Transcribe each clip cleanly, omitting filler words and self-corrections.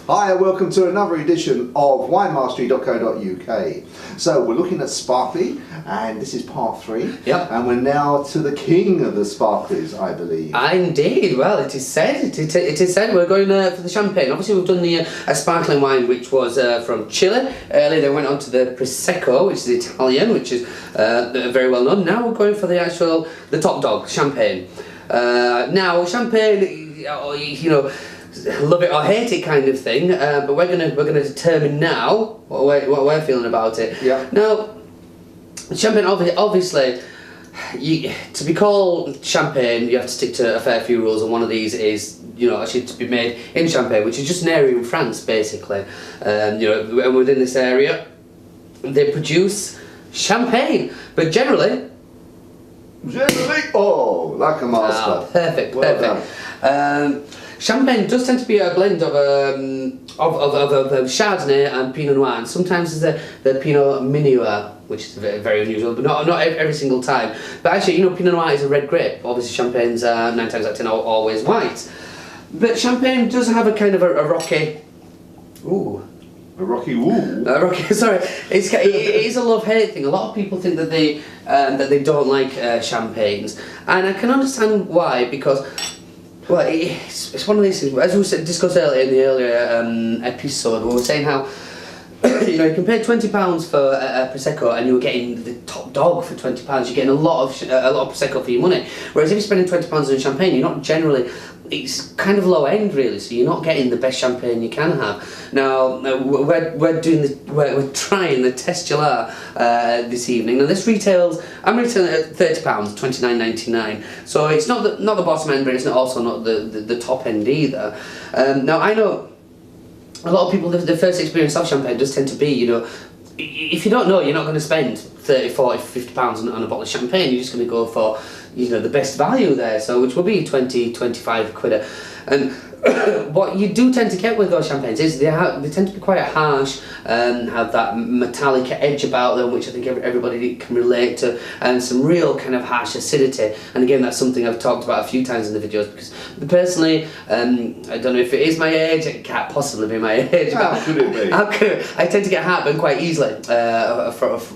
Hi and welcome to another edition of winemastery.co.uk. So we're looking at Sparkly and this is part 3. Yep. And we're now to the king of the Sparklies, I believe. Indeed. Well, it is said. It is said we're going for the champagne. Obviously, we've done the a sparkling wine, which was from Chile. Earlier, they went on to the Prosecco, which is Italian, which is very well known. Now we're going for the top dog, champagne. Now, champagne, you know, love it or hate it kind of thing, but we're gonna determine now what we're feeling about it. Yeah. Now, champagne, obviously, to be called champagne, you have to stick to a fair few rules, and one of these is, you know, actually to be made in Champagne, which is just an area in France, basically. You know, and within this area, they produce champagne, but generally, oh, like a master. Perfect, Well perfect. Champagne does tend to be a blend of Chardonnay and Pinot Noir, and sometimes there's the Pinot Meunier, which is very unusual, but not every single time. But actually, you know, Pinot Noir is a red grape. Obviously, Champagne's 9 times out of 10 always white. But Champagne does have a kind of a rocky. Ooh. A rocky woo. Sorry, it is a love-hate thing. A lot of people think that they don't like champagnes, and I can understand why, because, well, it's one of these things. As we discussed earlier in the earlier episode, we were saying how, you know, you can pay £20 for a Prosecco and you're getting the top dog for £20. You're getting a lot of Prosecco for your money. Whereas if you're spending £20 on champagne, you're not generally. It's kind of low end, really. So you're not getting the best champagne you can have. Now we're trying the Testula this evening. Now this retails. I'm retailing it at £30, £29.99. So it's not the bottom end, but it's also not the top end either. Now I know. A lot of people, the first experience of champagne does tend to be, you know, if you don't know, you're not going to spend 30, 40, 50 pounds on a bottle of champagne. You're just going to go for, you know, the best value there, so which will be 20, 25 quid. And what you do tend to get with those champagnes is they tend to be quite harsh and have that metallic edge about them, which I think everybody can relate to, and some real kind of harsh acidity. And again, that's something I've talked about a few times in the videos, because personally, I don't know if it is my age, it can't possibly be my age. How could it be? I tend to get heartburn quite easily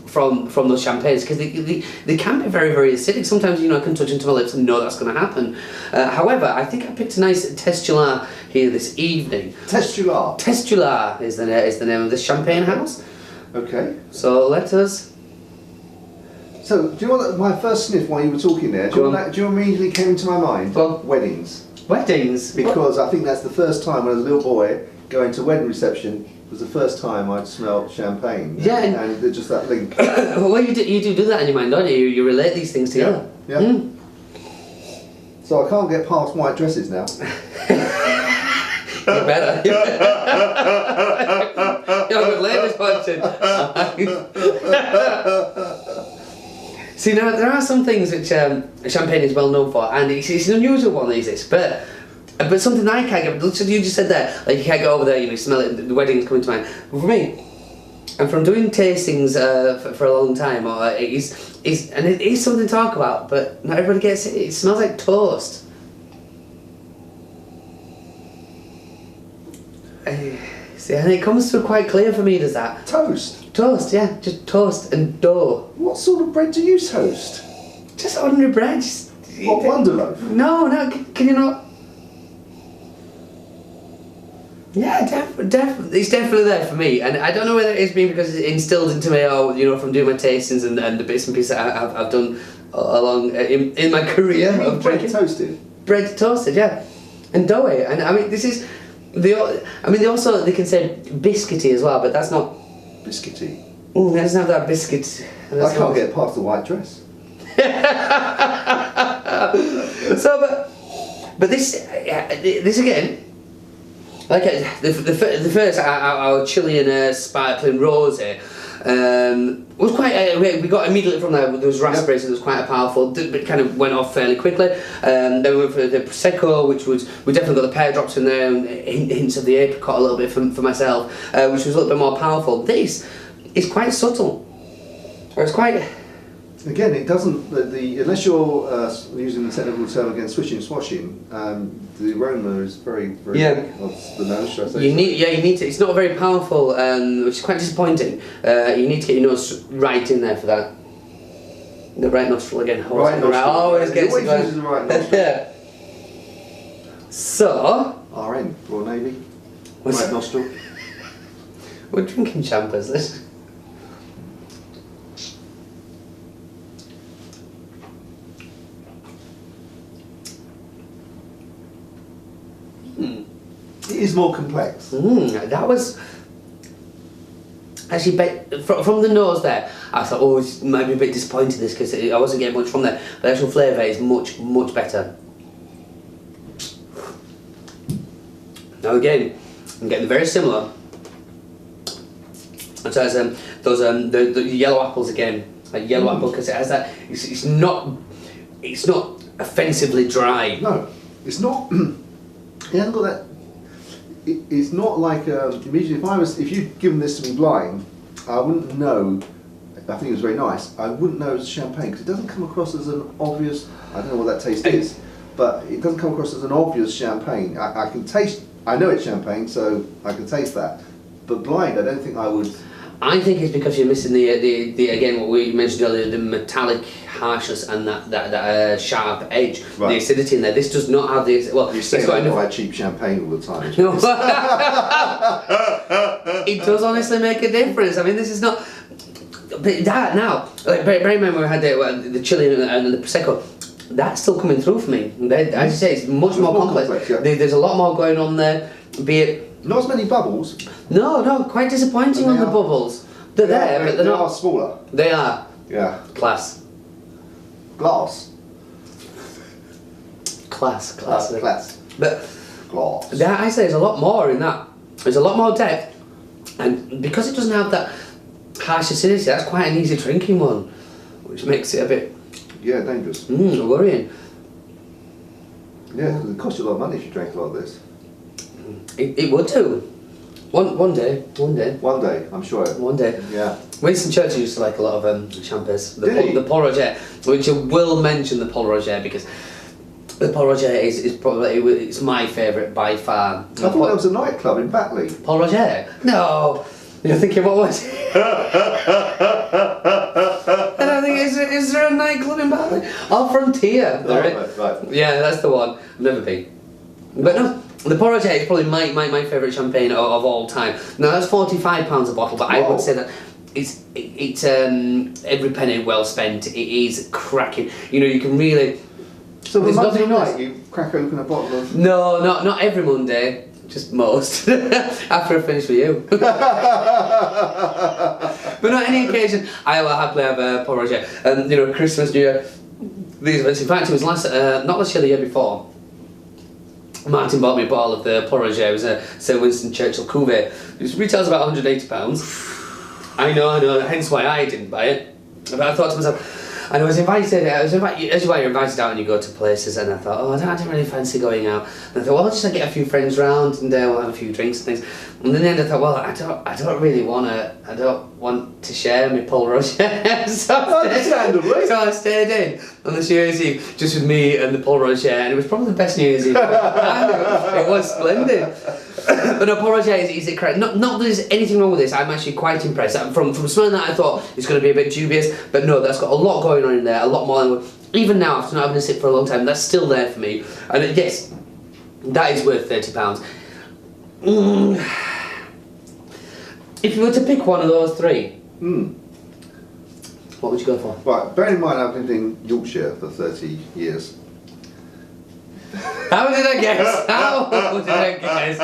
from those champagnes, because they can be very, very acidic. Sometimes, you know, I can touch into my lips and know that's going to happen. However, I think I picked a nice Testula here this evening. Testula. Testula is the name of this champagne house. Okay. So let us. So, do you want my first sniff while you were talking there? Do you immediately came into my mind? Well, weddings. Weddings. Because I think that's the first time when I was a little boy going to wedding reception. Was the first time I'd smelled champagne. Yeah, and just that link. Well, you do that in your mind, don't you? You relate these things together. Yeah. Mm. So I can't get past white dresses now. You better. You're good ladies watching. See, now there are some things which champagne is well known for, and it's an unusual one these days, but something I can't get. So you just said there, like you can't go over there, you know, smell it, the wedding's coming to mind. But for me, and from doing tastings for a long time, it is something to talk about, but not everybody gets it. It smells like toast. See, and it comes through quite clear for me, does that? Toast? Toast, yeah, just toast and dough. What sort of bread do you toast? Just ordinary bread. What, Wonder Loaf? No, can you not? Yeah, it's definitely there for me, and I don't know whether it's been because it's instilled into me, or, you know, from doing my tastings and the bits and pieces I've done along in my career of bread drinking. Toasted? Bread toasted, yeah, and doughy, and I mean this is. They can say biscuity as well, but that's not biscuity. It doesn't have that biscuit. I can't get past the white dress. So, but this again, like the first our Chilean sparkling rosé. Was quite. We got immediately from there. There was raspberries, so it was quite a powerful. But kind of went off fairly quickly. Then we went for the prosecco, which we definitely got the pear drops in there, and hints of the apricot a little bit for myself, which was a little bit more powerful. This is quite subtle, or it's quite. Again, it doesn't. Unless you're using the technical term again, swishing, swashing. The aroma is very, very. Yeah. Of the nose, should I say? You need to. It's not very powerful, which is quite disappointing. You need to get your nose right in there for that. The right nostril again. Right nostril. Always gets it Always uses the right nostril. Yeah. So. RN, Royal Navy. What's- Right nostril. We're drinking champers. This. It is more complex. That was actually from the nose there. I thought, oh, it might be a bit disappointing this because I wasn't getting much from there. But the actual flavour is much better. Now again, I'm getting very similar. And so as the yellow apples again, like yellow apple because it has that. It's not offensively dry. No, it's not. It hasn't got that. It's not like immediately. If you'd given this to me blind, I wouldn't know. I think it was very nice. I wouldn't know it was champagne because it doesn't come across as an obvious. I don't know what that taste is, but it doesn't come across as an obvious champagne. I can taste. I know it's champagne, so I can taste that. But blind, I don't think I would. I think it's because you're missing the again what we mentioned earlier, the metallic harshness and that sharp edge, Right. the acidity in there. This does not have the well. You say it's got I enough. buy cheap champagne all the time. No. It does honestly make a difference. I mean, this is not. But that now, like bear in mind when we had the chili and the prosecco. That's still coming through for me. As you say, it's much more complex. Yeah. There's a lot more going on there. Be it Not as many bubbles. no, quite disappointing And on they the are- bubbles. They're there, but they're they not. are smaller. They are Yeah. class. Glass. Class. Glass. But Glass. that, I say there's a lot more in that. There's a lot more depth, and because it doesn't have that harsh acidity, that's quite an easy drinking one, which makes it a bit Yeah, dangerous. worrying. Yeah, because it costs you a lot of money if you drank a lot of this. It would do. One day. One day, I'm sure. One day. Yeah. Winston Churchill used to like a lot of champers. Did he? The Paul Roger, which I will mention the Paul Roger because the Paul Roger is probably it's my favourite by far. I thought that was a nightclub in Batley. Paul Roger? No. You're thinking what was it? I don't think is there a nightclub in Batley? Oh, Frontier. Right. Yeah, that's the one. I've never been. But no, the Paul Roger is probably my favourite champagne of all time. Now that's £45 a bottle, but I Whoa. would say that it's every penny well spent. It is cracking. You know, you can really. So the There's Monday nothing night else. you crack open a bottle of... No, not every Monday. Just most. After I finish with you. But on any occasion, I will happily have a Paul Roger. And, you know, Christmas, New Year, these events. In fact, it was not last year, the year before. Martin bought me a bottle of the Paul Roger. It was a Sir Winston Churchill Cuvée. It retails about £180. I know, hence why I didn't buy it. But I thought to myself, and I was invited, as you are invited out and you go to places, and I thought, oh, I don't really fancy going out. And I thought, well, I'll just get a few friends round and we'll have a few drinks and things. And in the end I thought, well, I don't want to share my Paul Roger. Understandably. So I stayed in on the New Year's Eve just with me and the Paul Roger, and it was probably the best New Year's Eve. It was splendid. But no, Paul Roger is it correct? Not that there's anything wrong with this. I'm actually quite impressed. From smelling that, I thought it's going to be a bit dubious, but no, that's got a lot going on in there. A lot more than even now after not having a sip for a long time. That's still there for me, and yes, that is worth £30. If you were to pick one of those three, what would you go for? Right, bear in mind I've lived in Yorkshire for 30 years. How did I guess? How did I guess?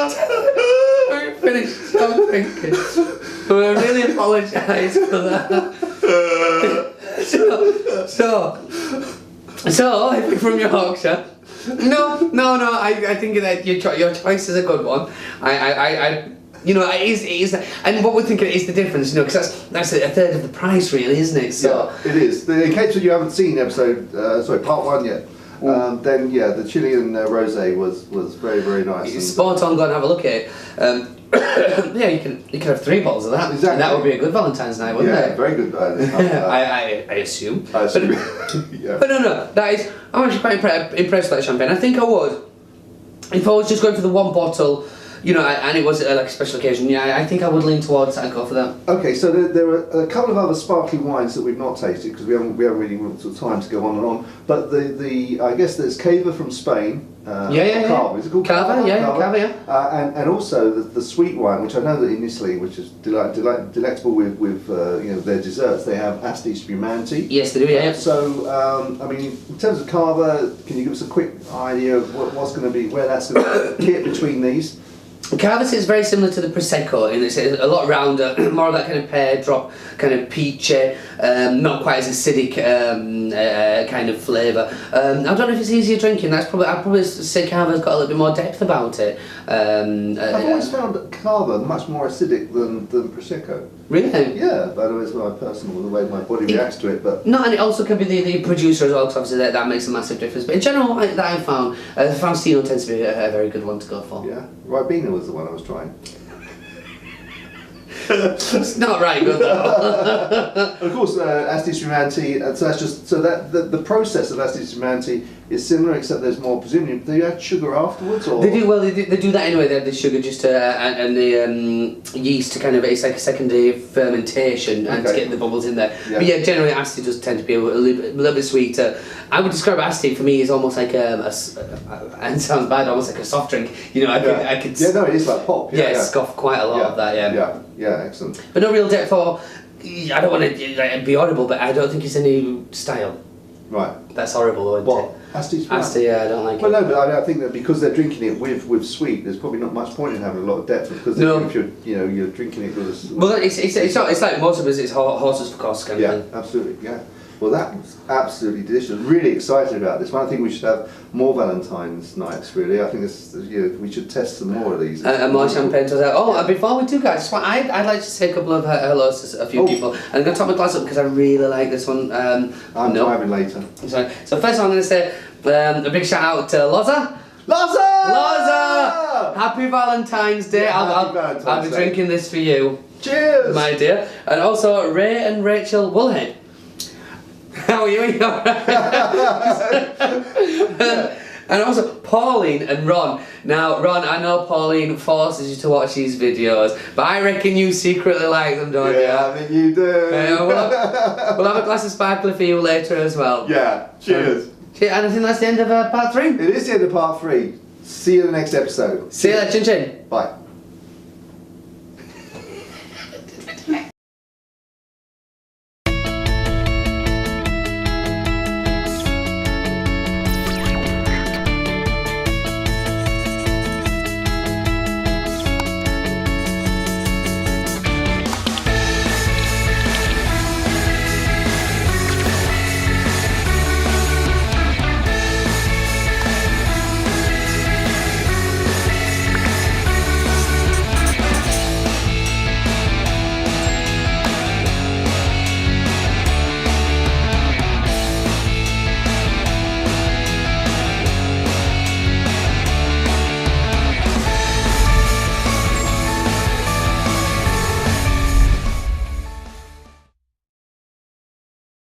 I'm finished. I'm thinking. I really apologise for that. So, if you're from Yorkshire, no, I think that your choice is a good one. I You know, it is, and what we're thinking is the difference, you know, because that's a third of the price, really, isn't it? So Yeah, it is. In case you haven't seen part one yet, then yeah, the Chilean rosé was very, very nice. it's spot on. Go and have a look at it. Yeah, you can have 3 bottles of that. Exactly. And that would be a good Valentine's night, wouldn't Yeah, it? very good. I assume. I assume. Yeah. But no, that is. I'm actually quite impressed by the champagne. I think I would, if I was just going for the 1 bottle, you know, and it was like a special occasion. Yeah, I think I would lean towards that and go for that. Okay, so there are a couple of other sparkling wines that we've not tasted because we haven't really got time to go on and on. But the I guess there's Cava from Spain. Yeah. Cava. Is it called Cava? Cava? Yeah, Cava, yeah. And also the sweet wine, which I know that in Italy, which is delectable with you know, their desserts, they have Asti Spumante. Yes, they do. Yeah. So I mean, in terms of Cava, can you give us a quick idea of what's going to be, where that's going to hit between these? Cavas is very similar to the Prosecco, and it's a lot rounder, more of that kind of pear drop, kind of peachy, not quite as acidic kind of flavour. I don't know if it's easier drinking. I'd probably say Cava's got a little bit more depth about it. I've always found Cava much more acidic than Prosecco. Really? Yeah, but it's my personal, the way my body reacts to it. But no, and it also could be the producer as well, because obviously that makes a massive difference. But in general, that I've found, Faustino tends to be a very good one to go for. yeah, Ribena was the one I was trying. It's not right good though. Of course, Asti Spumante, and so that's just so that the process of Asti Spumante is similar, except there's more. Presumably, do you add sugar afterwards, or They do well. They do that anyway. They have the sugar just to, and the yeast to kind of, it's like a secondary fermentation and to Okay. get the bubbles in there. Yeah. But yeah, generally Asti does tend to be a little bit sweeter. I would describe Asti for me as almost like and it sounds bad, almost like a soft drink. You know, I could yeah, no, it is like pop. Yeah, scoff quite a lot of that. yeah, excellent. But no real depth or. I don't want to be audible, but I don't think it's any style. Right. That's horrible, though, isn't What? it? Asti Spumante? Asti, yeah, I don't like Well, it. no, but I think that because they're drinking it with sweet, there's probably not much point in having a lot of depth because No. if you're drinking it with. Well, it's not. It's like most of us. It's horses for costs kind of Yeah, thing. absolutely. Yeah. Well, that's absolutely delicious. Really excited about this one. I think we should have more Valentine's nights. Really, I think we should test some more of these. And more champagne to that. Oh, and before we do, guys, I'd like to say a couple of hellos to a few people. And I'm going to top my glass up because I really like this one. I'm driving later. Sorry. So first I'm going to say a big shout out to Loza. Loza! Happy Valentine's Day. Yeah, I'll Valentine's be Day. drinking this for you, Cheers! my dear. And also Ray and Rachel Woolhead. How are you? Are you alright? And also Pauline and Ron. Now, Ron, I know Pauline forces you to watch these videos, but I reckon you secretly like them, don't you? Yeah, I think you do. We'll have a glass of sparkler for you later as well. Yeah, cheers. And I think that's the end of part 3. It is the end of part 3. See you in the next episode. See you later, chin chin. Bye.